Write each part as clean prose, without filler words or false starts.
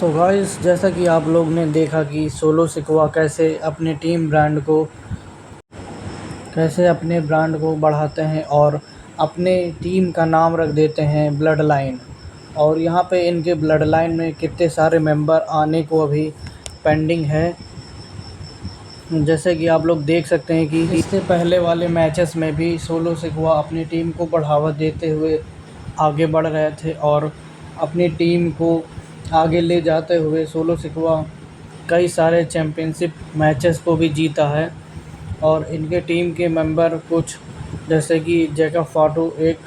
तो गाइस, जैसा कि आप लोग ने देखा कि सोलो सिकवा कैसे अपने ब्रांड को बढ़ाते हैं और अपने टीम का नाम रख देते हैं ब्लड लाइन। और यहाँ पे इनके ब्लड लाइन में कितने सारे मेंबर आने को अभी पेंडिंग है। जैसे कि आप लोग देख सकते हैं कि इससे पहले वाले मैचेस में भी सोलो सिकवा अपनी टीम को बढ़ावा देते हुए आगे बढ़ रहे थे और अपनी टीम को आगे ले जाते हुए सोलो सिकवा कई सारे चैम्पियनशिप मैचेस को भी जीता है। और इनके टीम के मेंबर कुछ जैसे कि जैकब फाटू एक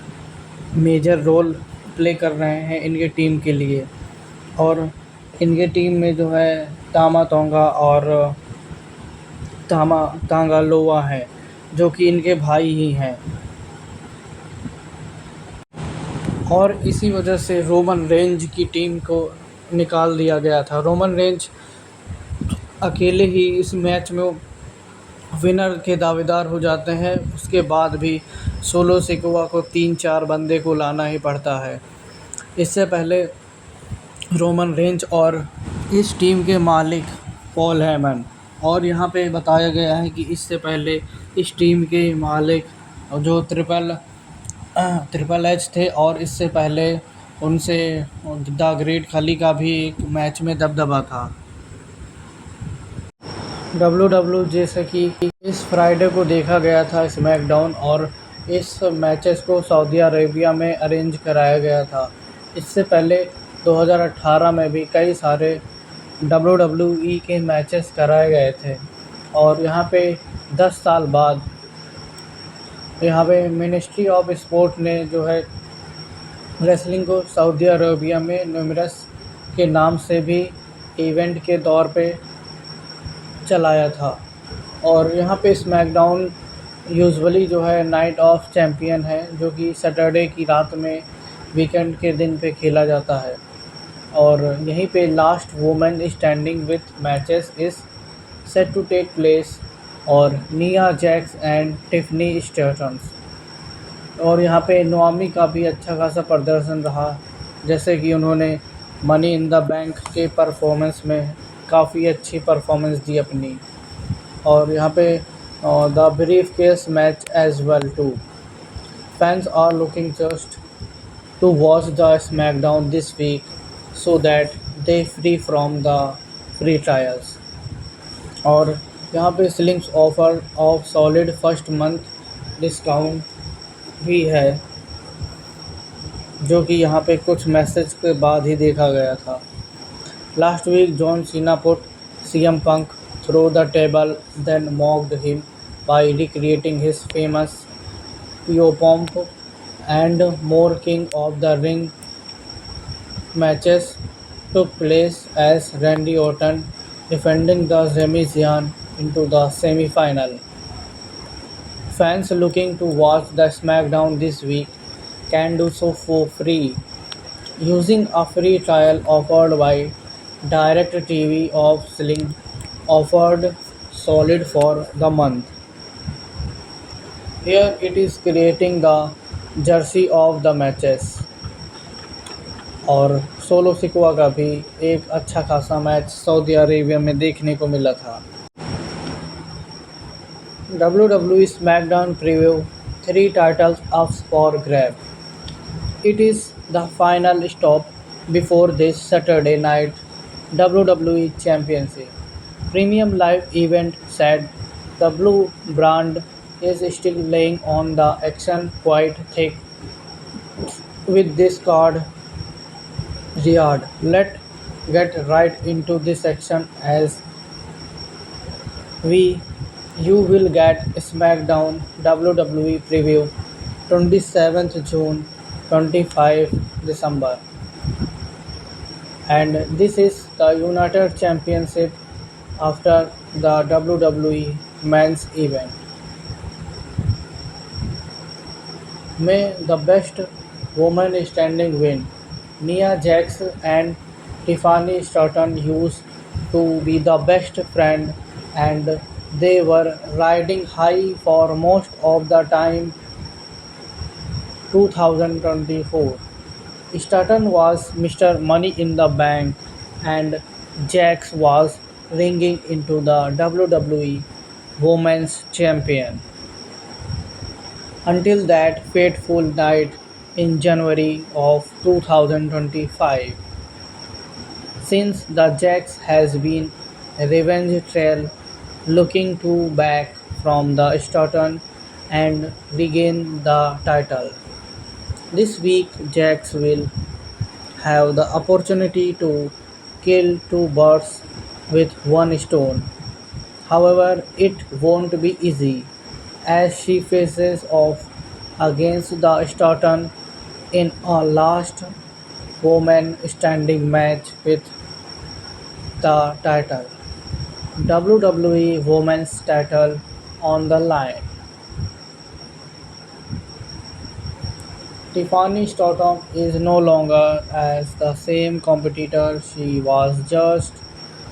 मेजर रोल प्ले कर रहे हैं इनके टीम के लिए। और इनके टीम में जो है तामा तोंगा और तामा तांगालोआ है, जो कि इनके भाई ही हैं। और इसी वजह से रोमन रेंज की टीम को निकाल दिया गया था। रोमन रेंज अकेले ही इस मैच में विनर के दावेदार हो जाते हैं। उसके बाद भी सोलो सिकोवा को 3-4 बंदे को लाना ही पड़ता है। इससे पहले रोमन रेंज और इस टीम के मालिक पॉल हेमन, और यहाँ पे बताया गया है कि इससे पहले इस टीम के मालिक जो ट्रिपल एच थे, और इससे पहले उनसे द ग्रेट खली का भी एक मैच में दबदबा था। डब्ल्यू जैसे कि इस फ्राइडे को देखा गया था स्मैकडाउन, और इस मैचेस को सऊदी अरेबिया में अरेंज कराया गया था। इससे पहले 2018 में भी कई सारे WWE के मैचेस कराए गए थे। और यहाँ पे 10 साल बाद यहाँ पे मिनिस्ट्री ऑफ स्पोर्ट ने जो है रेसलिंग को सऊदी अरेबिया में न्यूमरस के नाम से भी इवेंट के तौर पे चलाया था। और यहाँ पे स्मैकडाउन यूजुअली जो है नाइट ऑफ चैम्पियन है, जो कि सैटरडे की रात में वीकेंड के दिन पे खेला जाता है। और यहीं पे last women standing with matches is set to take place, और निया जैक्स एंड टिफनी स्टर्टन्स। और यहाँ पे नोआमी का भी अच्छा खासा प्रदर्शन रहा, जैसे कि उन्होंने मनी इन द बैंक के परफॉर्मेंस में काफ़ी अच्छी परफॉर्मेंस दी अपनी। और यहाँ पे the briefcase match as well too. Fans are looking just to watch the SmackDown this week so that they free from the free trials। और यहाँ पे slings offer of solid first month discount भी है, जो कि यहाँ पे कुछ मैसेज के बाद ही देखा गया था। Last week John Cena put CM Punk through the table, then mocked him by recreating his famous PO Pomp and more King of the Ring matches took place as Randy Orton defending the Sami Zayn into the semi-final. Fans looking to watch the SmackDown this week can do so for free using a free trial offered by DirecTV of Sling offered solid for the month. Here it is creating the jersey of the matches। और solo सिकवा का भी एक अच्छा खासा match Saudi Arabia में देखने को मिला था। WWE SmackDown preview, 3 titles up for grab। It is the final stop before this Saturday night WWE Championship Premium Live event said the blue brand is still laying on the action quite thick with this card. Riyadh. Let's get right into this section as we you will get SmackDown WWE preview 27th June 25 December, and this is the United Championship after the WWE men's event. May the best woman standing win. Nia Jax and Tiffany Stratton used to be the best friend, and they were riding high for most of the time 2024. Stratton was Mr. Money in the Bank and Jax was ringing into the WWE Women's Champion until that fateful night in January of 2025. Since the Jax has been a revenge trail looking to back from the Stoughton and regain the title. This week Jax will have the opportunity to kill two birds with one stone. However, it won't be easy as she faces off against the Stoughton in a last woman standing match with the title. WWE Women's title on the line. Tiffany Stoughton is no longer as the same competitor she was just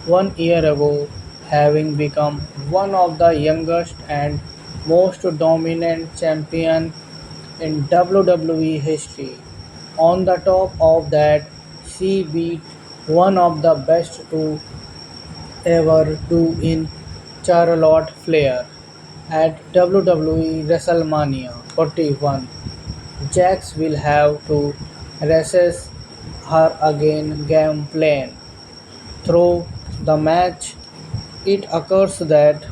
1 year ago, having become one of the youngest and most dominant champion in WWE history. On the top of that, she beat one of the best to ever do in Charlotte Flair at WWE WrestleMania 41. Jax will have to resist her again game plan. Through the match, it occurs that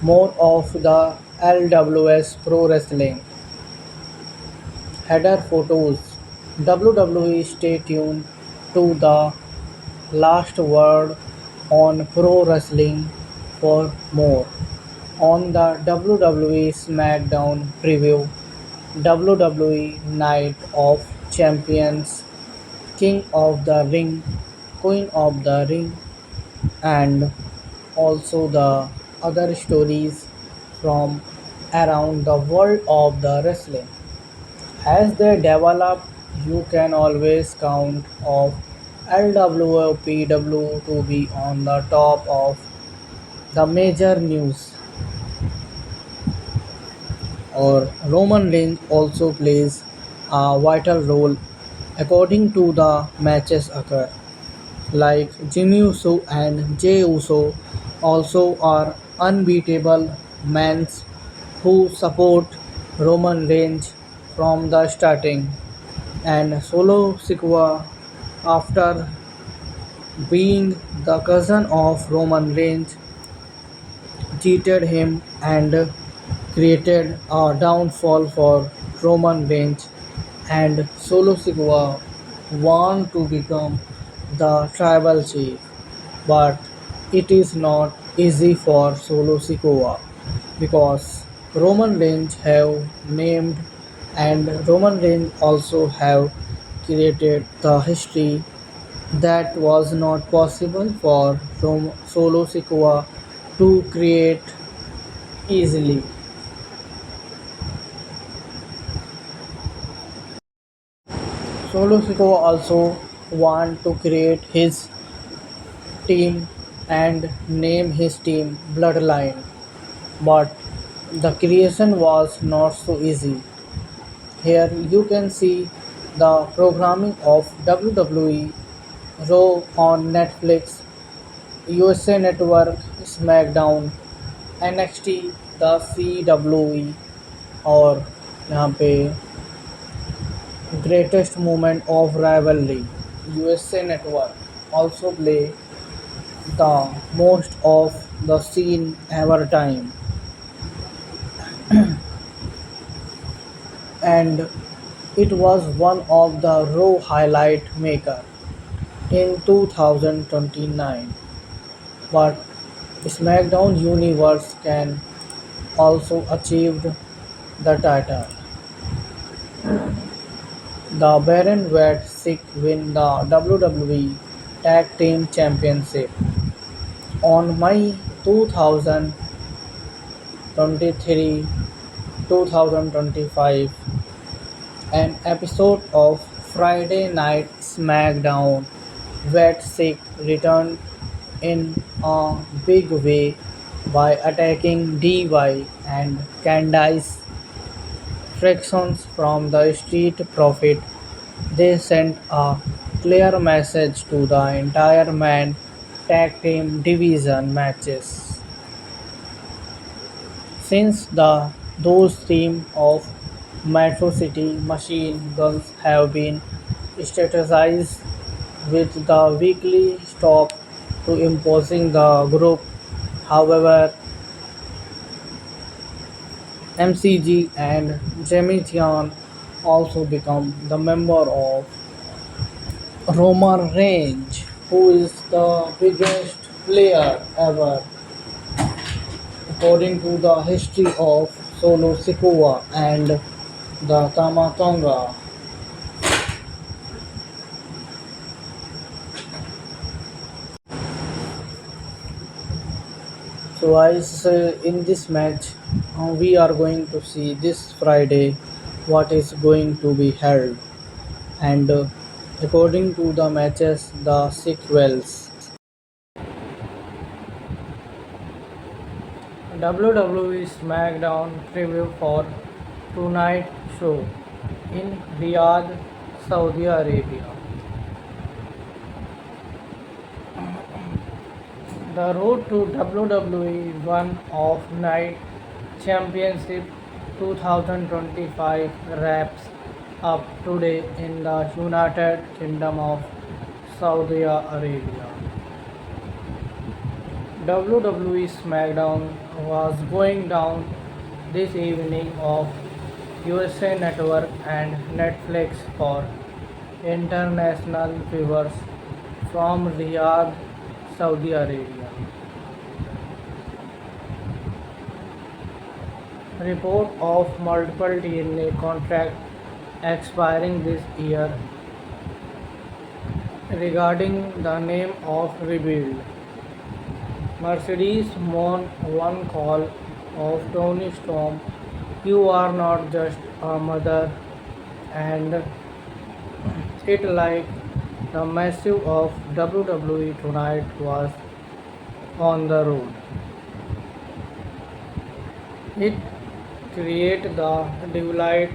more of the LWS Pro Wrestling header photos. WWE stay tuned to the last word on pro wrestling for more. On the WWE SmackDown preview, WWE Night of Champions, King of the Ring, Queen of the Ring, and also the other stories from around the world of the wrestling. As they develop, you can always count of LWPW to be on the top of the major news. Or Roman Reigns also plays a vital role according to the matches occur. Like Jimmy Uso and Jey Uso also are unbeatable men who support Roman Reigns from the starting. And Solo Sikoa, after being the cousin of Roman Reigns, cheated him and created a downfall for Roman Reigns, and Solo Sikoa want to become the tribal chief, but it is not easy for Solo Sikoa because Roman Reigns have named and Roman Reigns also have created the history that was not possible for Solo Sikoa to create easily. Solo Sikoa also want to create his team and name his team Bloodline, but the creation was not so easy. Here you can see the programming of WWE Raw on Netflix, USA Network, SmackDown, NXT, the CWE और यहाँ पे greatest moment of rivalry. USA Network also play the most of the scene ever time, and it was one of the Raw highlight maker in 2029. But SmackDown Universe can also achieved the title. The Baron Wade Sick win the WWE Tag Team Championship on May 2023 2025. An episode of Friday Night SmackDown, Wade Sick returned in a big way by attacking DY and Candice fractions from the Street Profit. They sent a clear message to the entire man tag team division matches. Since those teams of Metro City Machine Guns have been strategized with the weekly stop to imposing the group. However, MCG and Jamie Tian also become the member of Roman Reigns, who is the biggest player ever according to the history of Solo Sikoa and the Tamatonga. So, guys, in this match, we are going to see this Friday what is going to be held, and according to the matches, the sequels. WWE SmackDown preview for tonight show in Riyadh, Saudi Arabia. The road to WWE One of Night Championship 2025 wraps up today in the United Kingdom of Saudi Arabia. WWE SmackDown was going down this evening of USA Network and Netflix for international viewers from Riyadh, Saudi Arabia. Report of multiple TNA contracts expiring this year regarding the name of rebuild. Mercedes won one call of Tony Storm. You are not just a mother, and it like the massive of WWE tonight was on the road. It create the divide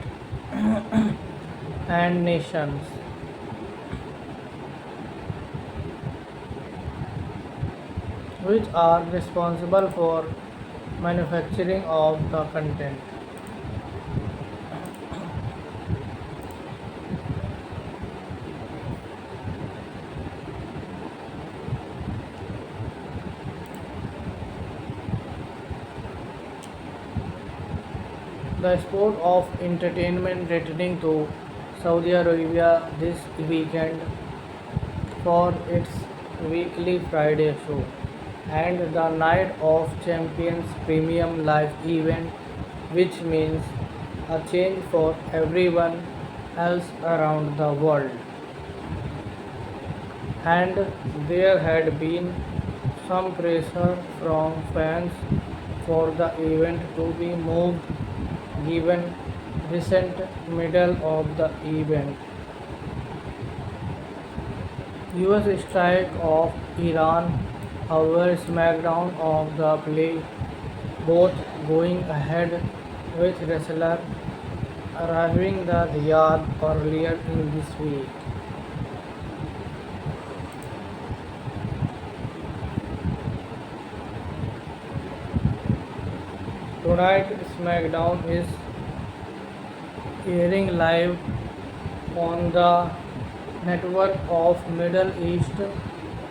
and nations, which are responsible for manufacturing of the content. The sport of entertainment returning to Saudi Arabia this weekend for its weekly Friday show and the Night of Champions premium live event, which means a change for everyone else around the world. And there had been some pressure from fans for the event to be moved given recent middle of the event US strike of Iran. However, SmackDown of the play both going ahead with wrestler arriving the Riyadh earlier in this week. Tonight, SmackDown is airing live on the network of Middle East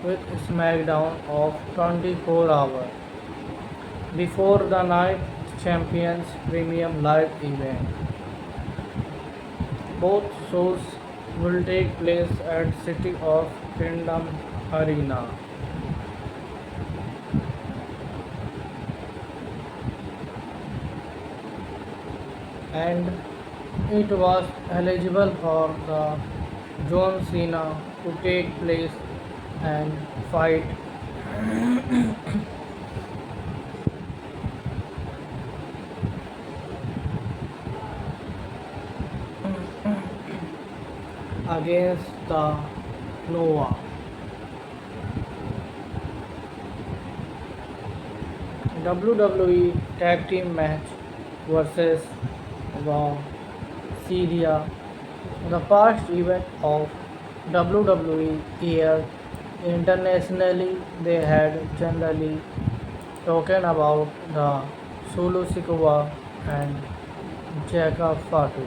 with SmackDown of 24 hours before the Night Champions Premium Live event. Both shows will take place at City of Kingdom Arena. And it was eligible for the John Cena to take place and fight against the Nova. WWE Tag Team match versus the Syria, the past event of WWE aired internationally, they had generally talking about the Sulu Sikoa and Jacob Fatu,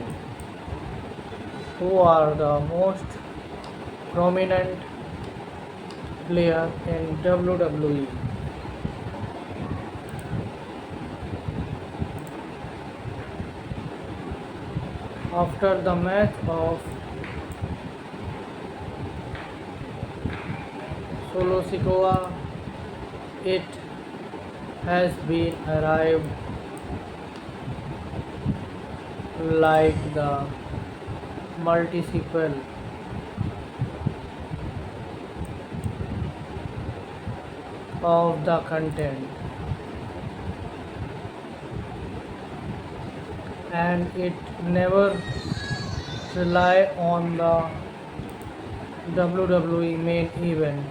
who are the most prominent player in WWE. After the match of Solo Sikoa, it has been arrived like the multi-sequel of the content, and it never rely on the WWE main event.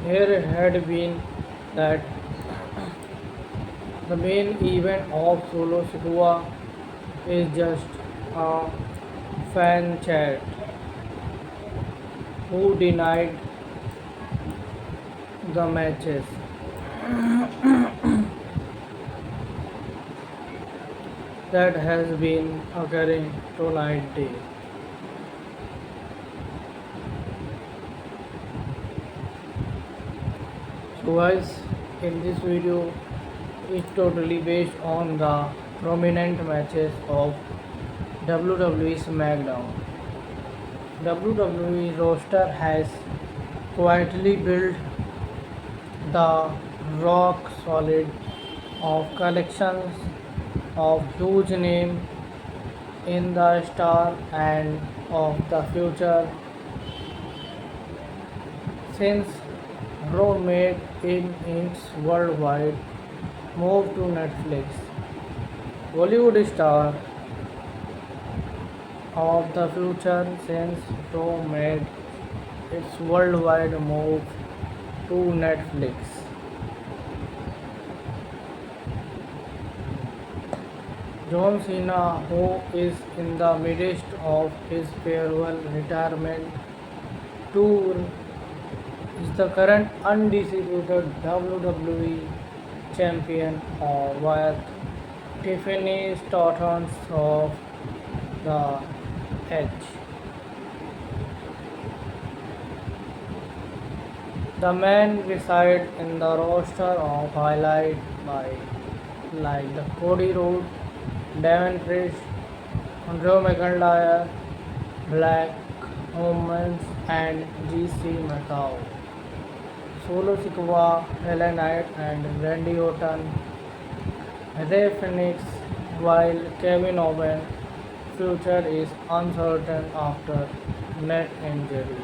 Here it had been that the main event of Solo Sikoa is just a fan chat who denied the matches that has been occurring tonight day. So guys, in this video is totally based on the prominent matches of WWE SmackDown. WWE roster has quietly built the rock solid of collections of huge name in the star and of the future since Raw made in its worldwide move to Netflix. Bollywood star of the future since Raw made its worldwide move to Netflix. John Cena, who is in the midst of his farewell retirement tour, is the current undisputed WWE champion with Tiffany Stratton of the Edge. The men reside in the roster of highlight by like the Cody Rhodes, Devin Priest, Drew McIntyre, Black Humans, and GC Macau. Solo Sikoa, LA Knight, and Randy Orton, Rey Fenix, while Kevin Owens' future is uncertain after neck injury.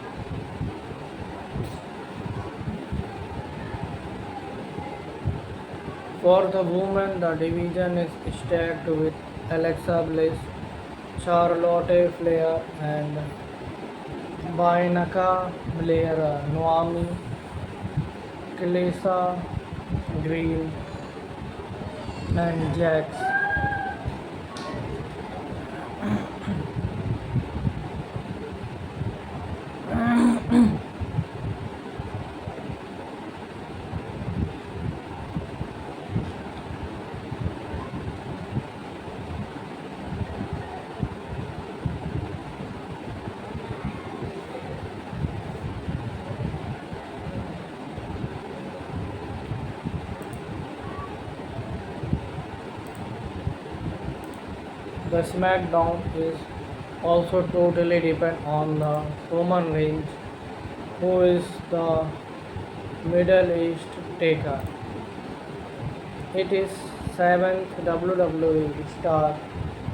For the women, the division is stacked with Alexa Bliss, Charlotte Flair, and Bianca Belair, Naomi, Kelisa Green, and Jax. The SmackDown is also totally depend on the Roman Reigns, who is the Middle East taker. It is seventh WWE star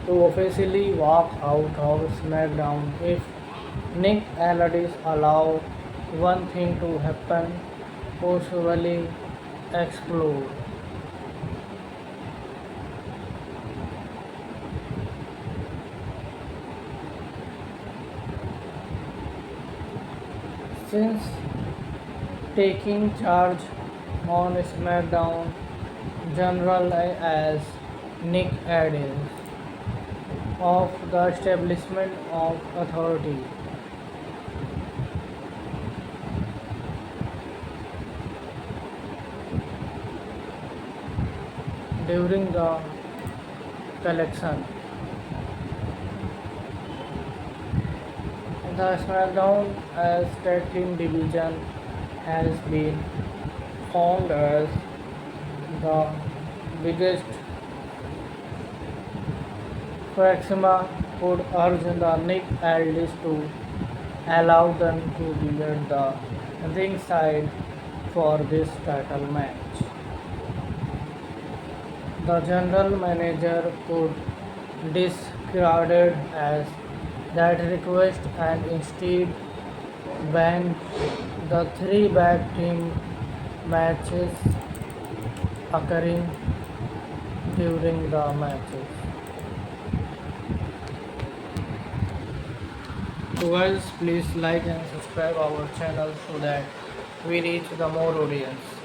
to officially walk out of SmackDown if Nick Aldis allow one thing to happen, possibly explode. Since taking charge on SmackDown General as Nick Aldis of the establishment of authority. During the collection, the SmackDown as Tag Team division has been found as the biggest. Proxima could urge the Nick Aldis to allow them to be at the ringside for this title match. The general manager could discarded as that request and instead ban the three back team matches occurring during the matches. So guys, please like and subscribe our channel so that we reach the more audience.